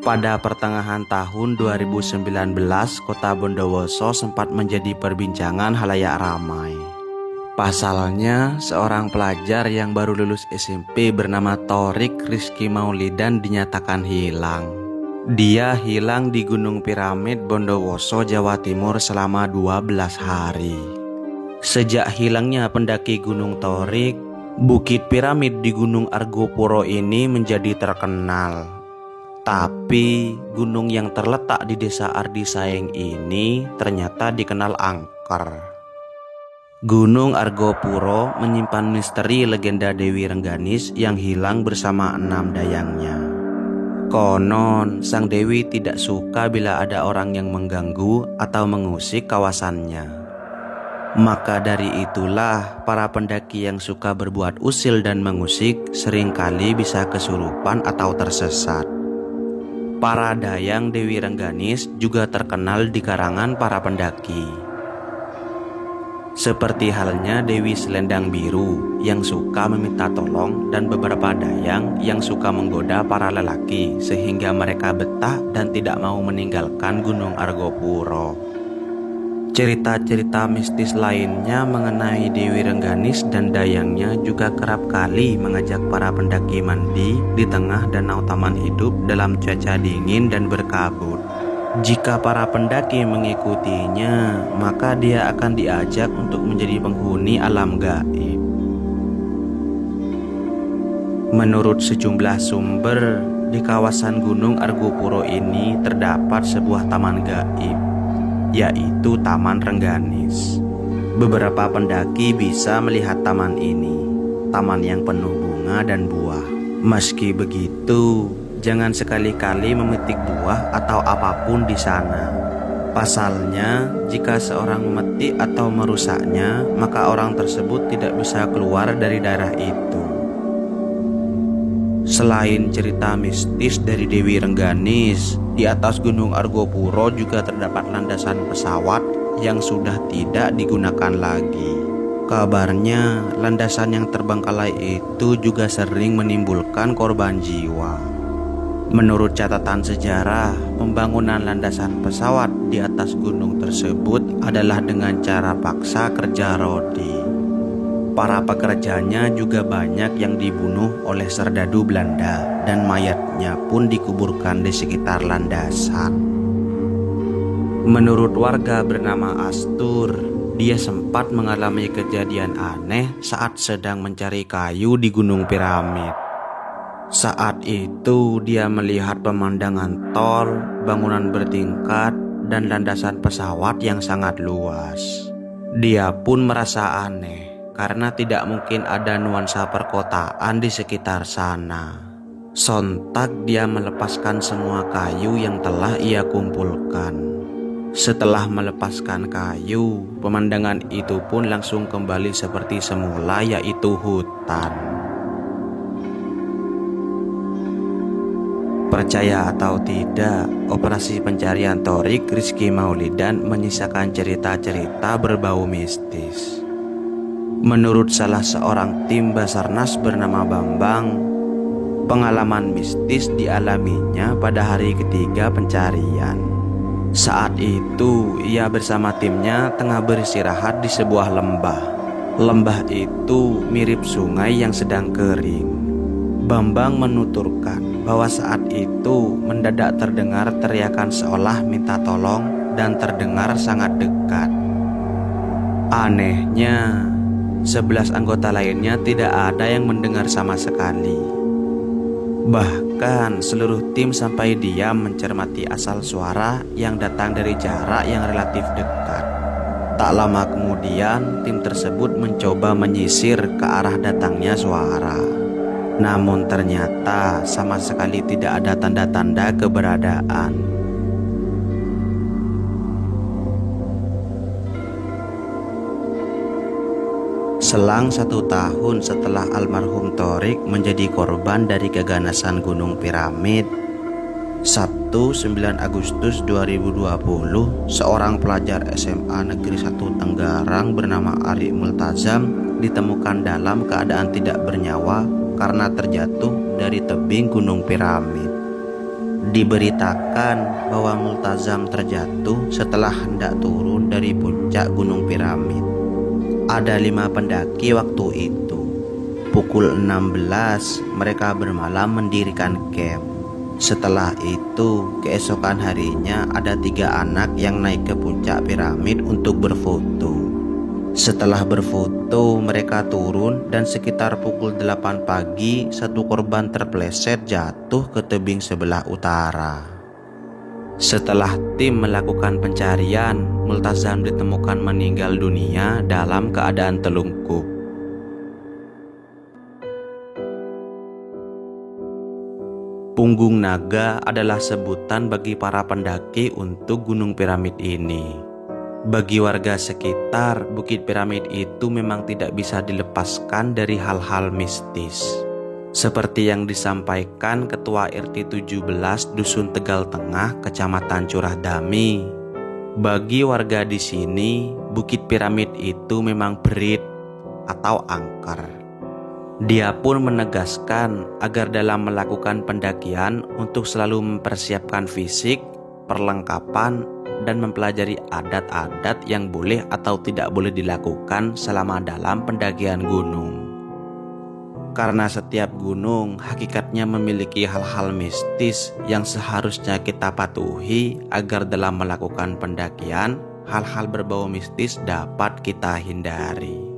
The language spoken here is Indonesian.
Pada pertengahan tahun 2019, kota Bondowoso sempat menjadi perbincangan halayak ramai. Pasalnya, seorang pelajar yang baru lulus SMP bernama Thorik Rizky Maulidan dinyatakan hilang. Dia hilang di Gunung Piramid, Bondowoso, Jawa Timur selama 12 hari. Sejak hilangnya pendaki Gunung Thorik, Bukit Piramid di Gunung Argopuro ini menjadi terkenal. Tapi gunung yang terletak di desa Ardisayeng ini ternyata dikenal angker. Gunung Argopuro menyimpan misteri legenda Dewi Rengganis yang hilang bersama 6 dayangnya. Konon, sang Dewi tidak suka bila ada orang yang mengganggu atau mengusik kawasannya. Maka dari itulah, para pendaki yang suka berbuat usil dan mengusik seringkali bisa kesurupan atau tersesat. Para dayang Dewi Rengganis juga terkenal di karangan para pendaki. Seperti halnya Dewi Selendang Biru yang suka meminta tolong dan beberapa dayang yang suka menggoda para lelaki sehingga mereka betah dan tidak mau meninggalkan Gunung Argopuro. Cerita-cerita mistis lainnya mengenai Dewi Rengganis dan dayangnya juga kerap kali mengajak para pendaki mandi di tengah danau Taman Hidup dalam cuaca dingin dan berkabut. Jika para pendaki mengikutinya, maka dia akan diajak untuk menjadi penghuni alam gaib. Menurut sejumlah sumber, di kawasan Gunung Argopuro ini terdapat sebuah taman gaib, yaitu Taman Rengganis. Beberapa pendaki bisa melihat taman ini, taman yang penuh bunga dan buah. Meski begitu, jangan sekali-kali memetik buah atau apapun di sana. Pasalnya, jika seorang memetik atau merusaknya, maka orang tersebut tidak bisa keluar dari daerah itu. Selain cerita mistis dari Dewi Rengganis, di atas Gunung Argopuro juga terdapat landasan pesawat yang sudah tidak digunakan lagi. Kabarnya, landasan yang terbengkalai itu juga sering menimbulkan korban jiwa. Menurut catatan sejarah, pembangunan landasan pesawat di atas gunung tersebut adalah dengan cara paksa kerja rodi. Para pekerjanya juga banyak yang dibunuh oleh serdadu Belanda dan mayatnya pun dikuburkan di sekitar landasan. Menurut warga bernama Astur, dia sempat mengalami kejadian aneh saat sedang mencari kayu di Gunung Piramid. Saat itu dia melihat pemandangan tol, bangunan bertingkat, dan landasan pesawat yang sangat luas. Dia pun merasa aneh karena tidak mungkin ada nuansa perkotaan di sekitar sana. Sontak dia melepaskan semua kayu yang telah ia kumpulkan. Setelah melepaskan kayu, pemandangan itu pun langsung kembali seperti semula, yaitu hutan. Percaya atau tidak, operasi pencarian Thorik Rizky Maulidan menyisakan cerita-cerita berbau mistis. Menurut salah seorang tim Basarnas bernama Bambang, pengalaman mistis dialaminya pada hari ketiga pencarian. Saat itu, ia bersama timnya tengah beristirahat di sebuah lembah. Lembah itu mirip sungai yang sedang kering. Bambang menuturkan bahwa saat itu mendadak terdengar teriakan seolah minta tolong dan terdengar sangat dekat. Anehnya, 11 anggota lainnya tidak ada yang mendengar sama sekali. Bahkan seluruh tim sampai diam mencermati asal suara yang datang dari jarak yang relatif dekat. Tak lama kemudian, tim tersebut mencoba menyisir ke arah datangnya suara. Namun ternyata sama sekali tidak ada tanda-tanda keberadaan. Selang 1 tahun setelah almarhum Thorik menjadi korban dari keganasan Gunung Piramid, Sabtu 9 Agustus 2020, seorang pelajar SMA Negeri 1 Tenggarang bernama Ari Multazam ditemukan dalam keadaan tidak bernyawa karena terjatuh dari tebing Gunung Piramid. Diberitakan bahwa Multazam terjatuh setelah hendak turun dari puncak Gunung Piramid. Ada 5 pendaki waktu itu. Pukul 16 mereka bermalam mendirikan camp. Setelah itu, keesokan harinya ada 3 anak yang naik ke puncak piramid untuk berfoto. Setelah berfoto, mereka turun dan sekitar pukul 8 pagi, satu korban terpleset jatuh ke tebing sebelah utara. Setelah tim melakukan pencarian, Multazam ditemukan meninggal dunia dalam keadaan telungkup. Punggung naga adalah sebutan bagi para pendaki untuk Gunung Piramid ini. Bagi warga sekitar, Bukit Piramid itu memang tidak bisa dilepaskan dari hal-hal mistis. Seperti yang disampaikan Ketua RT 17 Dusun Tegal Tengah, Kecamatan Curah Dami. Bagi warga di sini, Bukit Piramid itu memang berit atau angker. Dia pun menegaskan agar dalam melakukan pendakian untuk selalu mempersiapkan fisik, perlengkapan, dan mempelajari adat-adat yang boleh atau tidak boleh dilakukan selama dalam pendakian gunung. Karena setiap gunung hakikatnya memiliki hal-hal mistis yang seharusnya kita patuhi agar dalam melakukan pendakian, hal-hal berbau mistis dapat kita hindari.